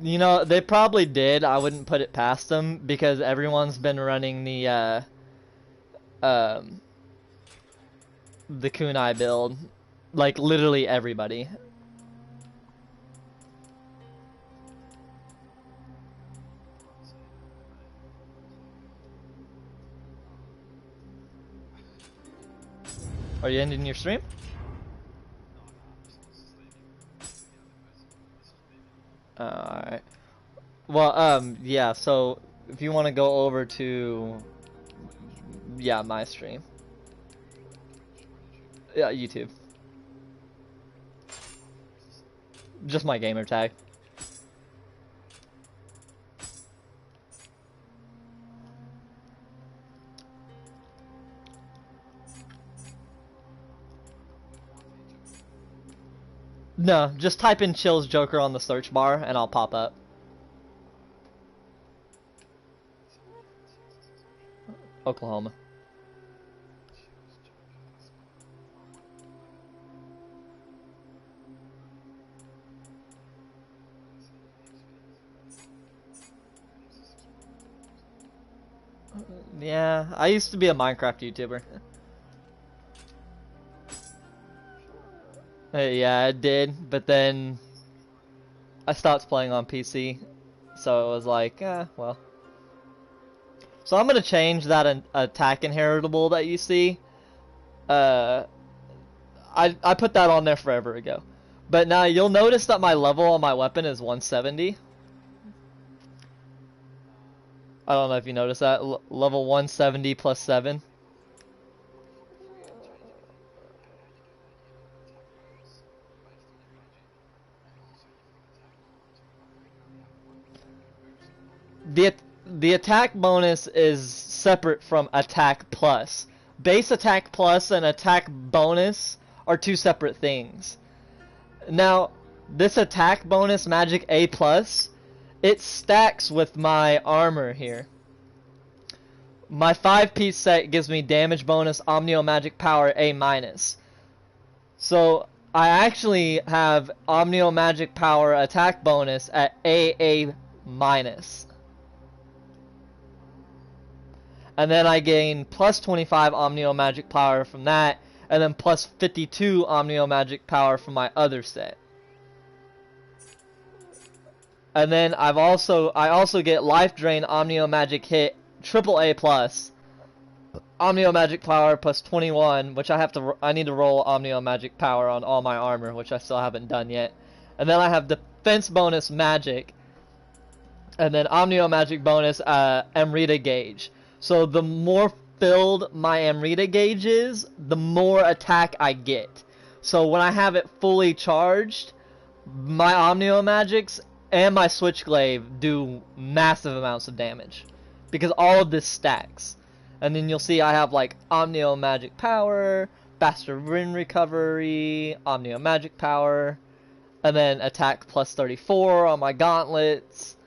You know, they probably did. I wouldn't put it past them because everyone's been running um, the kunai build. Like, literally everybody. Are you ending your stream? Alright. Well, yeah, so if you want to go over to, yeah, my stream. Yeah, YouTube. Just my gamer tag. No, just type in Chill's Joker on the search bar and I'll pop up. Oklahoma. Yeah, I used to be a Minecraft YouTuber. Yeah, I did, but then I stopped playing on PC, so it was like, well. So I'm gonna change that attack inheritable that you see. I put that on there forever ago, but now you'll notice that my level on my weapon is 170. I don't know if you noticed that. Level 170 plus 7. The attack bonus is separate from attack plus. Base attack plus and attack bonus are two separate things. Now, this attack bonus, magic A plus, it stacks with my armor here. My 5-piece set gives me damage bonus, Omnio magic power A minus. So I actually have Omnio magic power attack bonus at AA minus. And then I gain plus 25 Omnio magic power from that, and then plus 52 Omnio magic power from my other set. And then I also get life drain Omnio magic hit triple A plus. Omnio magic power plus 21, which I need to roll Omnio magic power on all my armor, which I still haven't done yet. And then I have defense bonus magic, and then Omnio magic bonus Amrita gauge. So the more filled my Amrita gauge is, the more attack I get. So when I have it fully charged, my Omnio magics and my Switchglaive do massive amounts of damage, because all of this stacks. And then you'll see I have like Omnio magic power, faster wind recovery, Omnio magic power, and then attack plus 34 on my gauntlets,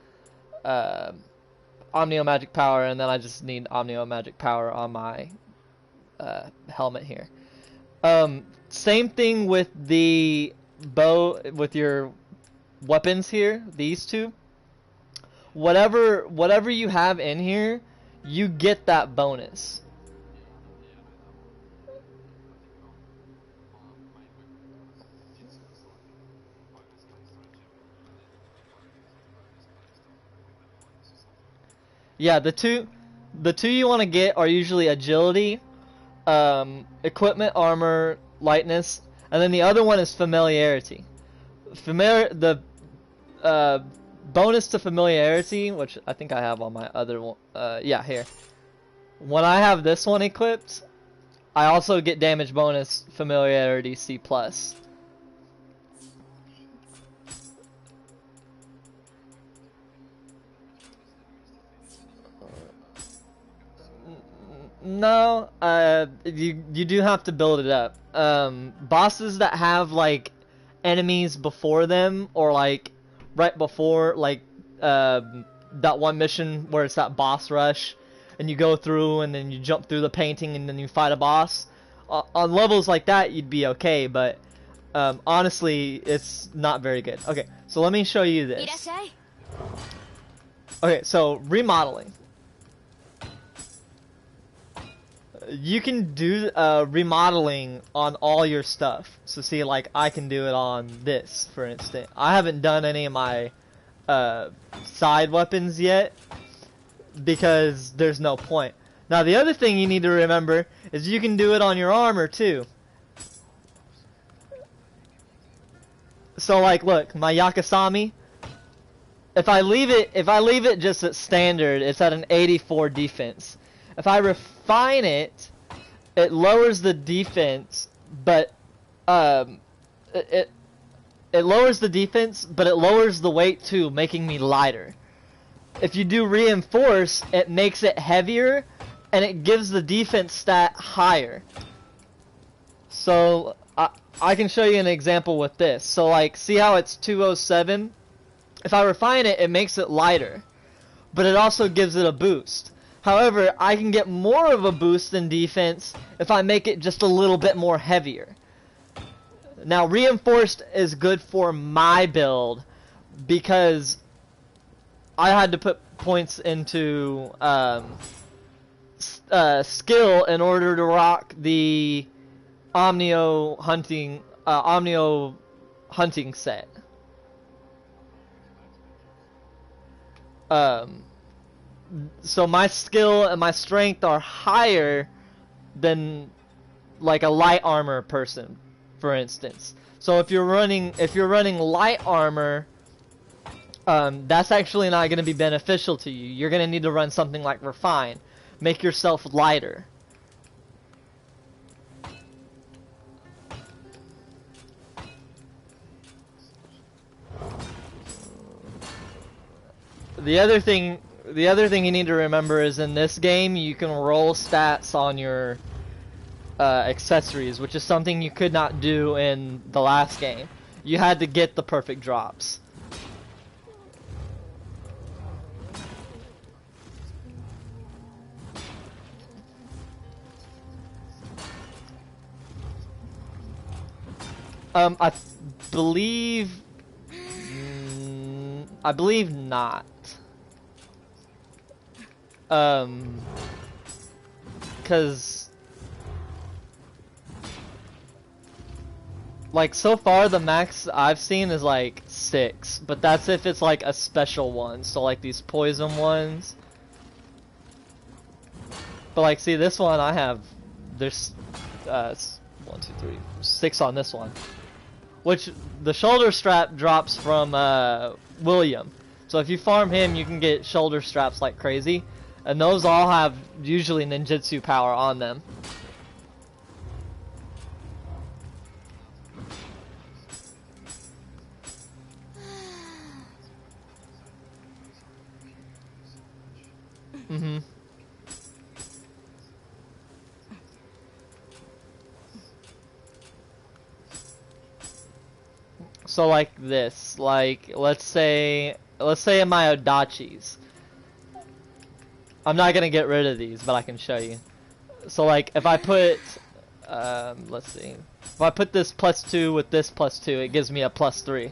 Omnio magic power, and then I just need Omnio magic power on my helmet here. Same thing with the bow, with your weapons here, these two. Whatever you have in here, you get that bonus. Yeah, the two you want to get are usually agility, equipment, armor, lightness, and then the other one is familiarity. The bonus to familiarity, which I think I have on my other one. Yeah, here. When I have this one equipped, I also get damage bonus familiarity C+. No, you do have to build it up. Bosses that have like enemies before them, or like right before, like that one mission where it's that boss rush, and you go through and then you jump through the painting and then you fight a boss. On levels like that, you'd be okay, but honestly, it's not very good. Okay, so let me show you this. Okay, so remodeling. You can do remodeling on all your stuff. So see, like, I can do it on this, for instance. I haven't done any of my side weapons yet because there's no point. Now, the other thing you need to remember is you can do it on your armor, too. So, like, look, my Yakasami, if I leave it just at standard, it's at an 84 defense. If I refine it, it lowers the defense, but it lowers the defense, but it lowers the weight too, making me lighter. If you do reinforce, it makes it heavier, and it gives the defense stat higher. So I can show you an example with this. So like, see how it's 207? If I refine it, it makes it lighter, but it also gives it a boost. However, I can get more of a boost in defense if I make it just a little bit more heavier. Now, reinforced is good for my build because I had to put points into skill in order to rock the Nioh hunting set. So my skill and my strength are higher than like a light armor person, for instance. So if you're running light armor, that's actually not going to be beneficial to you. You're going to need to run something like refine, make yourself lighter. The other thing you need to remember is in this game you can roll stats on your accessories, which is something you could not do in the last game. You had to get the perfect drops. I believe not. Cause like so far the max I've seen is like 6, but that's if it's like a special one, so like these poison ones. But like, see this one I have, there's 1, 2, 3, 6 on this one, which the shoulder strap drops from William. So if you farm him, you can get shoulder straps like crazy. And those all have usually ninjutsu power on them. Mm-hmm. So like this, like let's say in my Odachis. I'm not gonna get rid of these, but I can show you. So like if I put let's see. If I put this +2 with this +2, it gives me a +3.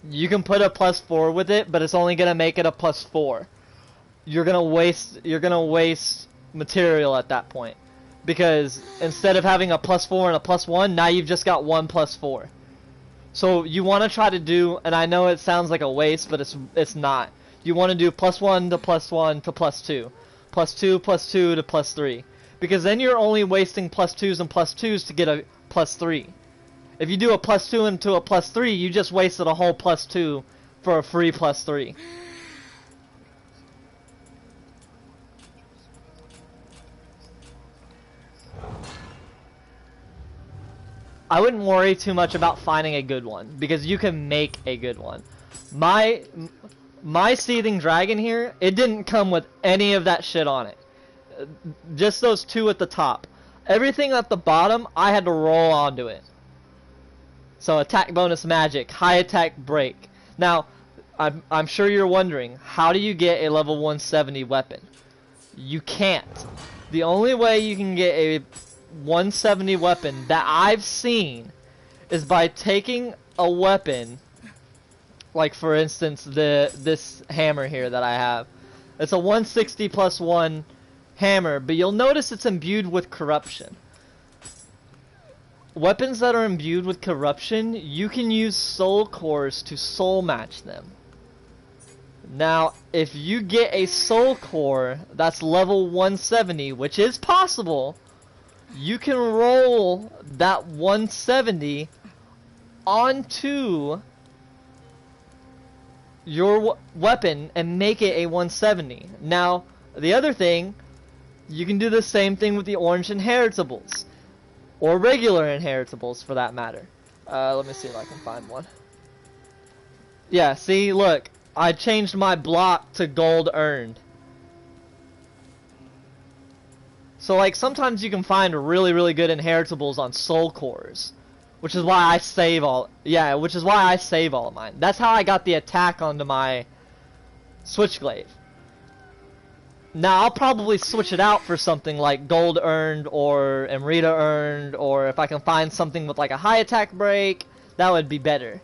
You can put a +4 with it, but it's only gonna make it a +4. You're gonna waste material at that point. Because instead of having a +4 and a +1, now you've just got 1 +4. So you want to try to do, and I know it sounds like a waste, but it's not. You want to do +1 to +1 to +2, +2 +2 to +3, because then you're only wasting +2s and +2s to get a +3. If you do a +2 into a +3, you just wasted a whole +2 for a free +3. I wouldn't worry too much about finding a good one, because you can make a good one. My Seething Dragon here, it didn't come with any of that shit on it. Just those 2 at the top. Everything at the bottom, I had to roll onto it. So attack bonus magic, high attack break. Now, I'm sure you're wondering, how do you get a level 170 weapon? You can't. The only way you can get a 170 weapon that I've seen is by taking a weapon, like for instance this hammer here that I have. It's a 160 plus 1 hammer, but you'll notice it's imbued with corruption. Weapons that are imbued with corruption, you can use soul cores to soul match them. Now, if you get a soul core that's level 170, which is possible, you can roll that 170 onto your weapon and make it a 170. Now, the other thing, you can do the same thing with the orange inheritables. Or regular inheritables, for that matter. Let me see if I can find one. Yeah, see, look. I changed my block to gold earned. So, like, sometimes you can find really, really good inheritables on soul cores. Which is why I save all... Yeah, which is why I save all of mine. That's how I got the attack onto my Switchglaive. Now, I'll probably switch it out for something like gold earned or Amrita earned, or if I can find something with like a high attack break, that would be better.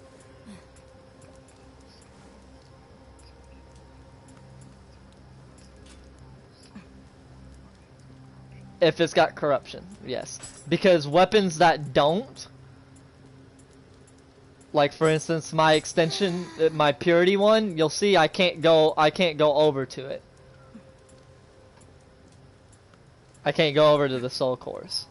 If it's got corruption, yes. Because weapons that don't, like for instance my extension, my purity one, you'll see I can't go over to it. I can't go over to the soul cores.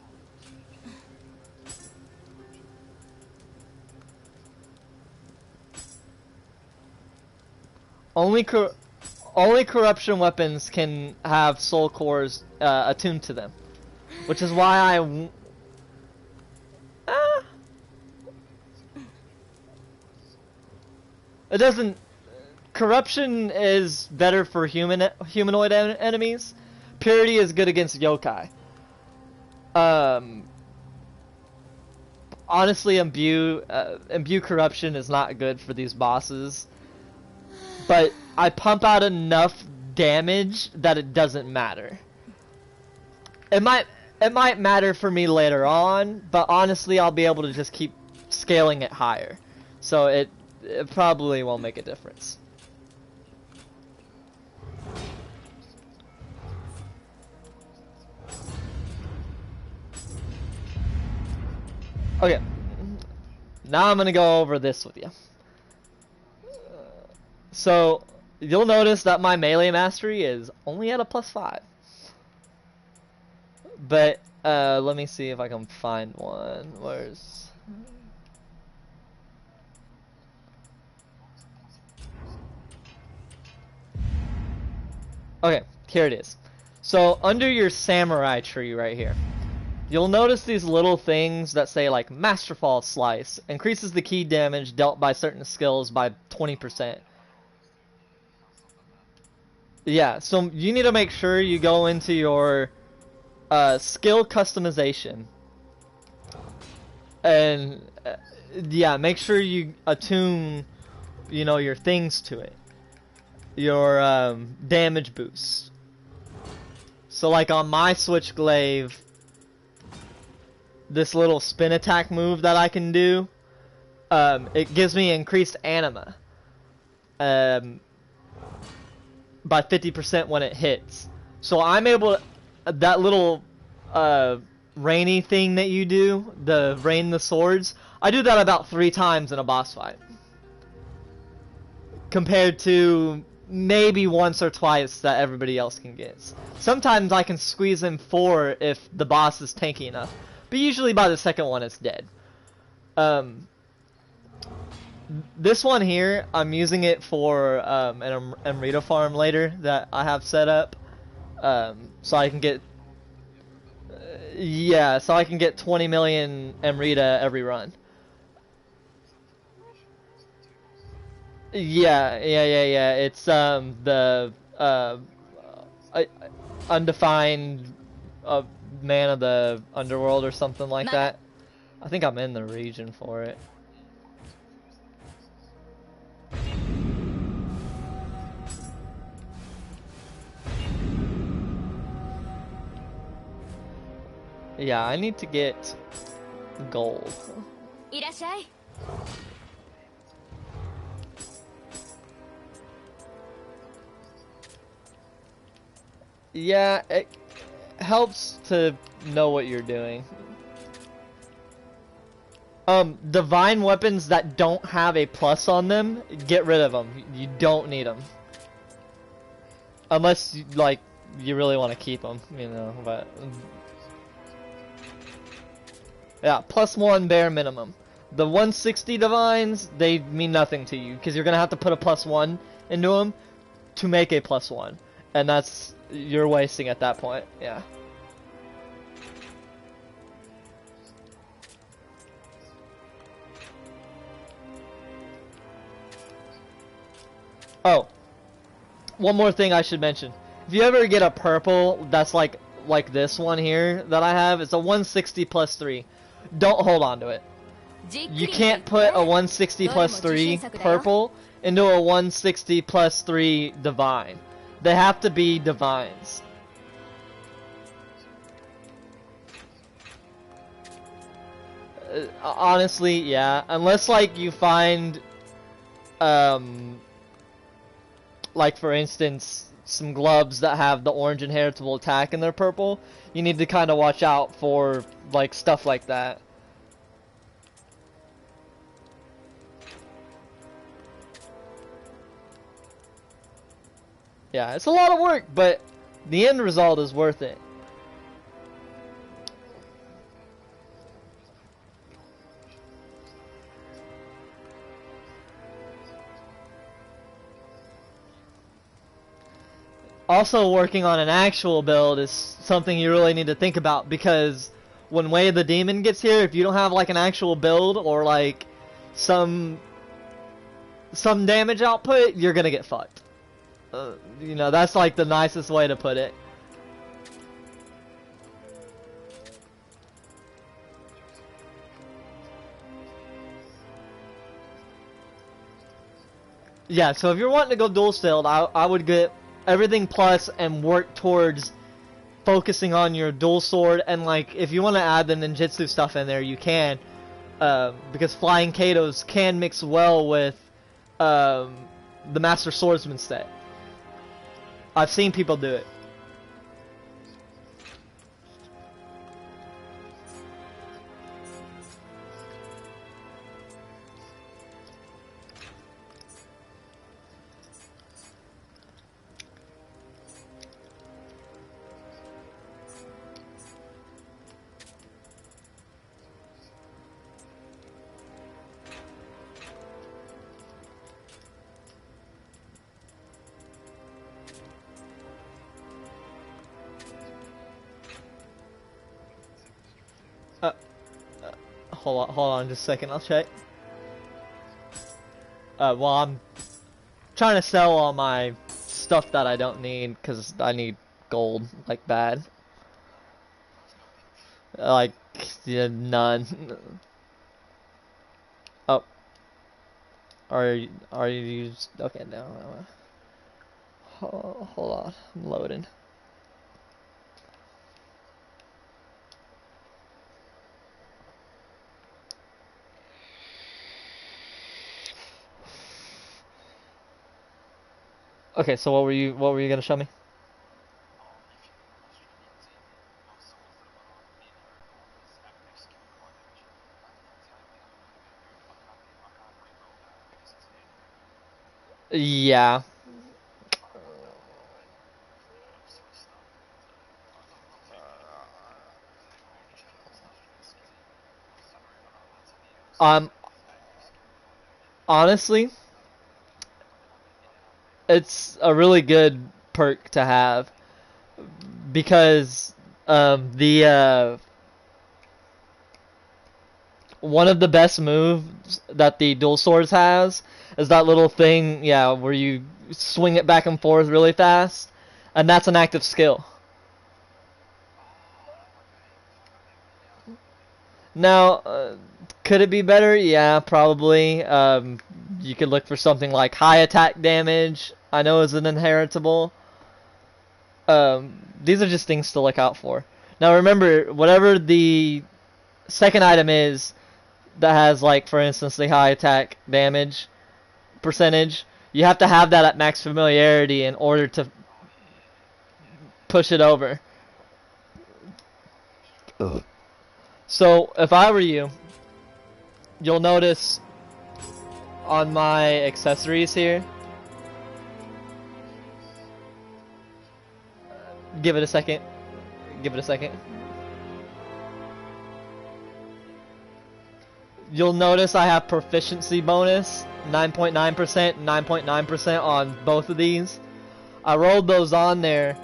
Only corruption weapons can have soul cores attuned to them, which is why it doesn't. Corruption is better for humanoid enemies. Purity is good against yokai. Honestly, imbue corruption is not good for these bosses. But I pump out enough damage that it doesn't matter. It might matter for me later on, but honestly, I'll be able to just keep scaling it higher. So it probably won't make a difference. Okay, now I'm gonna go over this with you. So, you'll notice that my melee mastery is only at a +5. But, let me see if I can find one. Where's... Okay, here it is. So, under your samurai tree right here, you'll notice these little things that say like Masterfall Slice increases the key damage dealt by certain skills by 20%. Yeah, so you need to make sure you go into your skill customization. And yeah, make sure you attune, you know, your things to it. Your damage boosts. So like on my Switchglaive, this little spin attack move that I can do, it gives me increased anima by 50% when it hits. So I'm able to, that little rainy thing that you do, the rain the swords, I do that about 3 times in a boss fight. Compared to maybe once or twice that everybody else can get. Sometimes I can squeeze in 4 if the boss is tanky enough. But usually by the second one it's dead. This one here, I'm using it for an Amrita farm later that I have set up. So I can get... yeah, so I can get 20 million Amrita every run. Yeah. It's the undefined man of the underworld or something like that. I think I'm in the region for it. Yeah, I need to get gold. Yeah, it helps to know what you're doing. Divine weapons that don't have a plus on them, get rid of them. You don't need them. Unless, like, you really want to keep them, you know, but... Yeah, +1 bare minimum. The 160 divines, they mean nothing to you, because you're going to have to put a +1 into them to make a +1. And that's... you're wasting at that point, yeah. Oh, one more thing I should mention. If you ever get a purple that's like this one here that I have, it's a 160 +3. Don't hold on to it. You can't put a 160 +3 purple into a 160 +3 divine. They have to be divines. Honestly, yeah. Unless like you find like for instance, some gloves that have the orange inheritable attack in their purple, you need to kind of watch out for like stuff like that. Yeah, it's a lot of work, but the end result is worth it. Also, working on an actual build is something you really need to think about, because when Way of the Demon gets here, if you don't have like an actual build or like some damage output, you're gonna get fucked. You know, that's like the nicest way to put it. Yeah, so if you're wanting to go dual stilled, I would get everything plus and work towards focusing on your dual sword, and like if you want to add the ninjutsu stuff in there, you can, because flying Katos can mix well with the Master Swordsman set. I've seen people do it. Hold on just a second, I'll check. Well, I'm trying to sell all my stuff that I don't need, because I need gold, like, bad. Like, yeah, none. Oh. Are you okay, no. Hold on, I'm loading. Okay, so what were you gonna show me? Yeah. Honestly, it's a really good perk to have, because the one of the best moves that the dual swords has is that little thing, yeah, where you swing it back and forth really fast, and that's an active skill. Now, could it be better? Yeah, probably. You could look for something like high attack damage. I know is an inheritable. These are just things to look out for. Now remember, whatever the second item is that has, like, for instance, the high attack damage percentage, you have to have that at max familiarity in order to push it over. Ugh. So if I were you, you'll notice on my accessories here, give it a second, you'll notice I have proficiency bonus 9.9%, 9.9% on both of these. I rolled those on there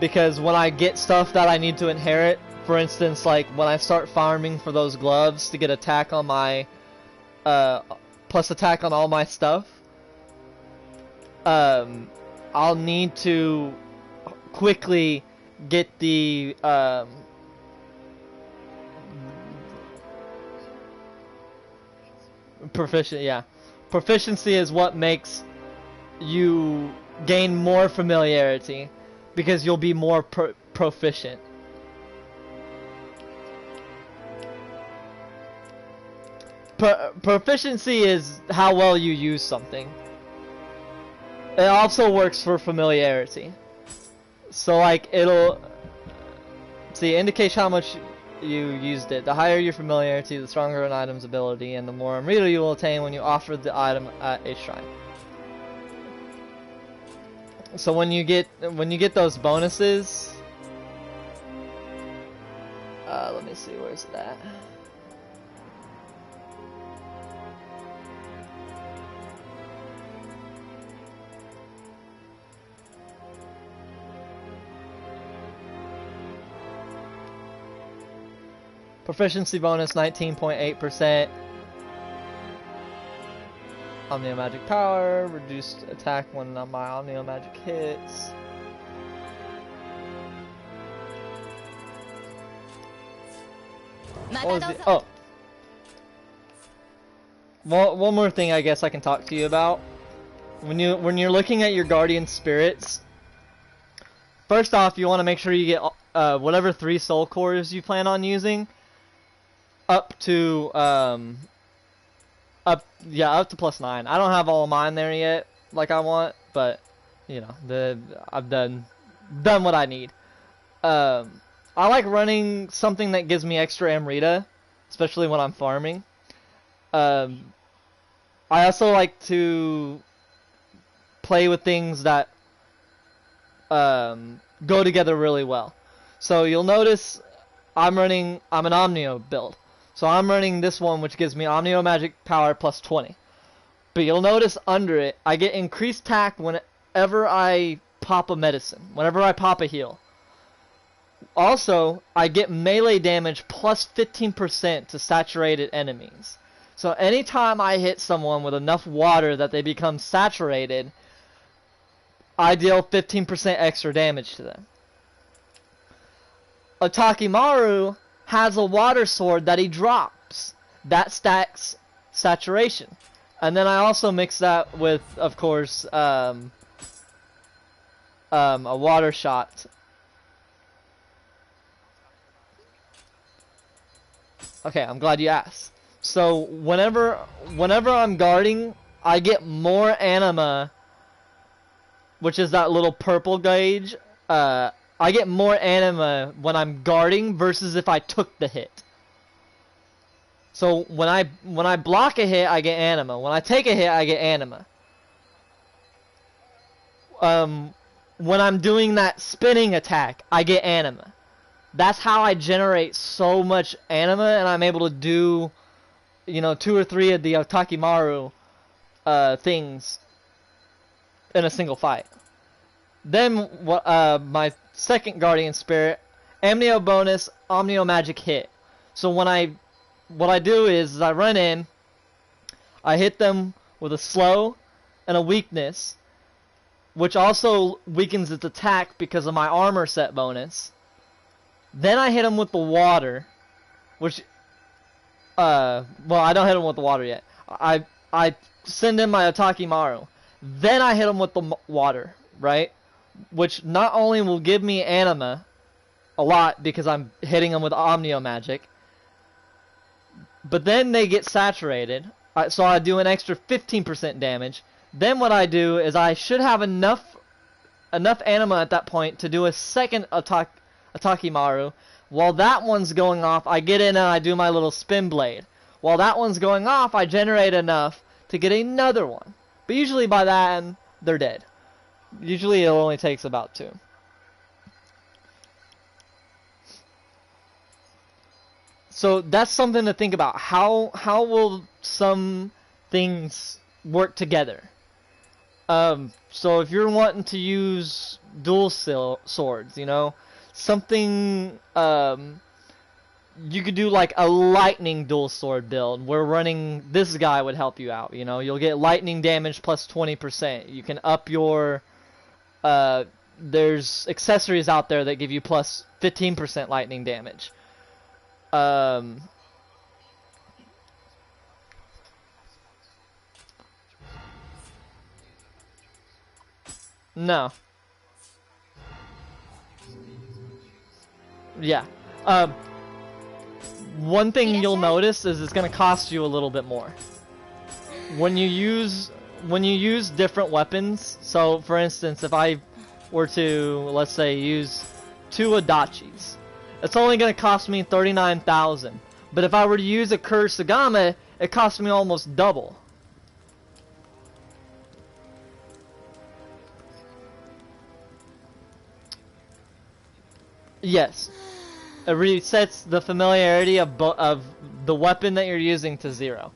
because when I get stuff that I need to inherit, for instance, like when I start farming for those gloves to get attack on my plus attack on all my stuff, I'll need to quickly get the proficiency is what makes you gain more familiarity because you'll be more proficient. Proficiency is how well you use something. It also works for familiarity. So like it'll see indicates how much you used it. The higher your familiarity, the stronger an item's ability, and the more Amrita you will attain when you offer the item at a shrine. So when you get those bonuses, let me see, where's it at? Proficiency bonus 19.8%. Omnio Magic Power, reduced attack when my Omnio Magic hits. Oh. One more thing I guess I can talk to you about. When you're looking at your guardian spirits, first off you want to make sure you get whatever 3 soul cores you plan on using up to up to +9. I don't have all of mine there yet like I want, but you know, I've done what I need. I like running something that gives me extra Amrita, especially when I'm farming. I also like to play with things that go together really well. So you'll notice I'm an Omnio build. So I'm running this one, which gives me Omnio Magic Power plus 20. But you'll notice under it, I get increased attack whenever I pop a medicine, whenever I pop a heal. Also, I get melee damage plus 15% to saturated enemies. So anytime I hit someone with enough water that they become saturated, I deal 15% extra damage to them. Otakimaru has a water sword that he drops. That stacks saturation. And then I also mix that with, of course, a water shot. Okay, I'm glad you asked. So whenever I'm guarding, I get more anima, which is that little purple gauge. I get more anima when I'm guarding versus if I took the hit. So when I block a hit, I get anima. When I take a hit, I get anima. When I'm doing that spinning attack, I get anima. That's how I generate so much anima, and I'm able to do, you know, 2 or 3 of the Otakimaru things in a single fight. Then my second guardian spirit, Amnio bonus, Omnio Magic hit. So what I do is I run in, I hit them with a slow and a weakness, which also weakens its attack because of my armor set bonus. Then I hit him with the water, which, well, I don't hit him with the water yet. I send in my Otakimaru. Then I hit him with the water, right? Which not only will give me anima a lot because I'm hitting them with Omnio Magic. But then they get saturated, so I do an extra 15% damage. Then what I do is I should have enough anima at that point to do a second Atakimaru. While that one's going off, I get in and I do my little spin blade. While that one's going off, I generate enough to get another one. But usually by then, they're dead. Usually it only takes about 2. So that's something to think about. How will some things work together? So if you're wanting to use dual swords, you know, something, you could do like a lightning dual sword build where running this guy would help you out, you know. You'll get lightning damage plus 20%. You can up your, there's accessories out there that give you plus 15% lightning damage. No. Yeah. One thing you'll notice is it's gonna cost you a little bit more. When you use different weapons, so for instance, if I were to, let's say, use 2 Adachis, it's only gonna cost me 39,000. But if I were to use a Kurosagame, it costs me almost double. Yes. It resets the familiarity of the weapon that you're using to 0.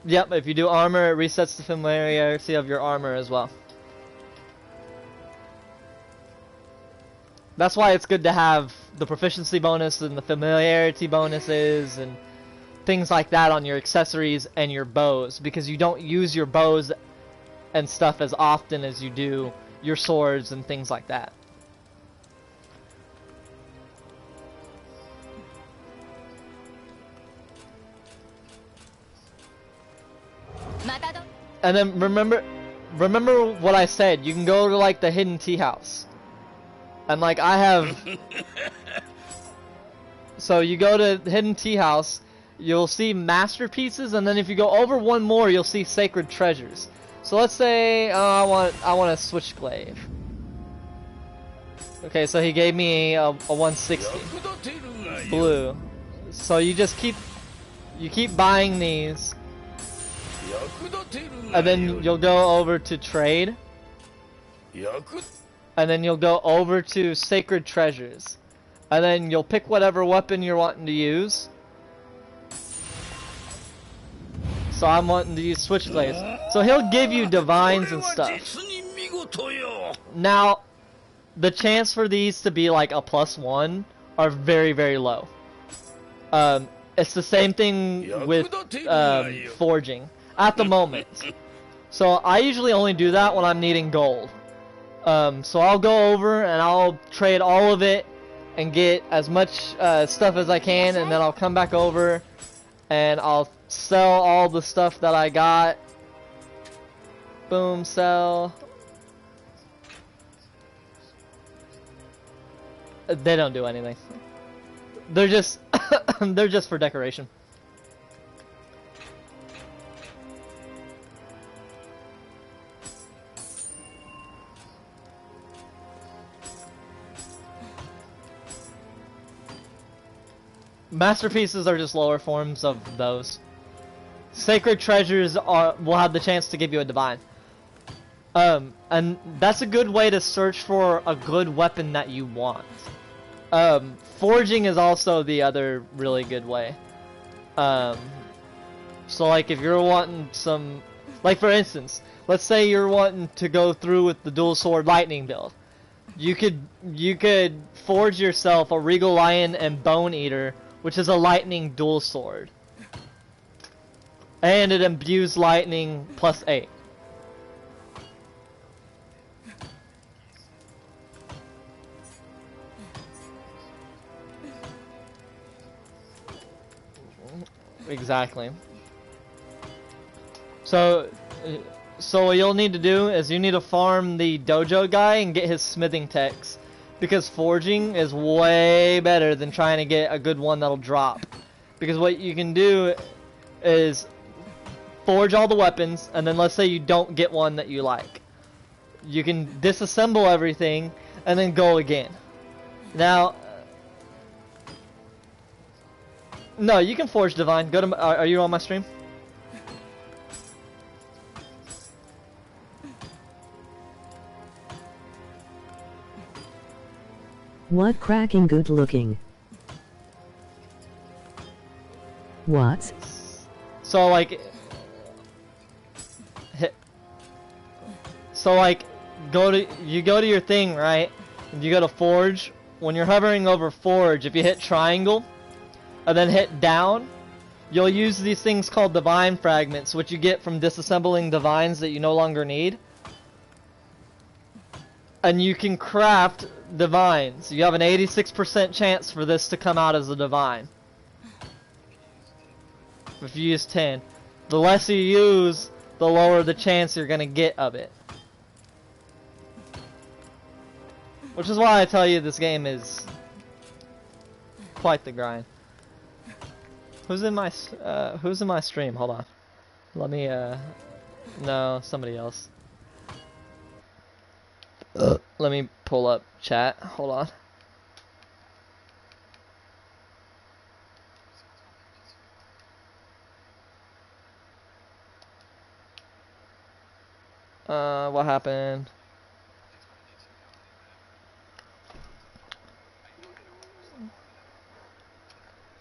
Yep, if you do armor, it resets the familiarity of your armor as well. That's why it's good to have the proficiency bonus and the familiarity bonuses and things like that on your accessories and your bows, because you don't use your bows and stuff as often as you do your swords and things like that. And then remember what I said. You can go to like the hidden tea house, and like I have. So you go to the hidden tea house, you'll see masterpieces, and then if you go over one more, you'll see sacred treasures. So let's say I want a switchglaive. Okay, so he gave me a 160 blue. So you just keep buying these, and then you'll go over to trade, and then you'll go over to sacred treasures, and then you'll pick whatever weapon you're wanting to use. So I'm wanting to use switchblades. So he'll give you divines and stuff. Now, the chance for these to be like a +1 are very, very low. It's the same thing with forging at the moment. So I usually only do that when I'm needing gold. So I'll go over and I'll trade all of it and get as much stuff as I can, and then I'll come back over and I'll sell all the stuff that I got. Boom, sell. They don't do anything. They're just they're just for decoration. Masterpieces are just lower forms of those. Sacred treasures will have the chance to give you a divine. And that's a good way to search for a good weapon that you want. Forging is also the other really good way. So like if you're wanting some, like for instance, let's say you're wanting to go through with the dual sword lightning build. You could forge yourself a Regal Lion and Bone Eater, which is a lightning dual sword. And it imbues lightning +8. Exactly. So So what you'll need to do is you need to farm the dojo guy and get his smithing techs. Because forging is way better than trying to get a good one that'll drop. Because what you can do is forge all the weapons, and then let's say you don't get one that you like. You can disassemble everything, and then go again. Now, no, you can forge divine. Go to. Are you on my stream? What cracking good looking. What? So like, go to your thing, right? And you go to forge. When you're hovering over forge, if you hit triangle, and then hit down, you'll use these things called divine fragments, which you get from disassembling divines that you no longer need. And you can craft divines. You have an 86% chance for this to come out as a divine. If you use 10. The less you use, the lower the chance you're gonna get of it. Which is why I tell you this game is quite the grind. Who's in my stream? Hold on. Let me no, somebody else. Let me pull up chat. Hold on. What happened?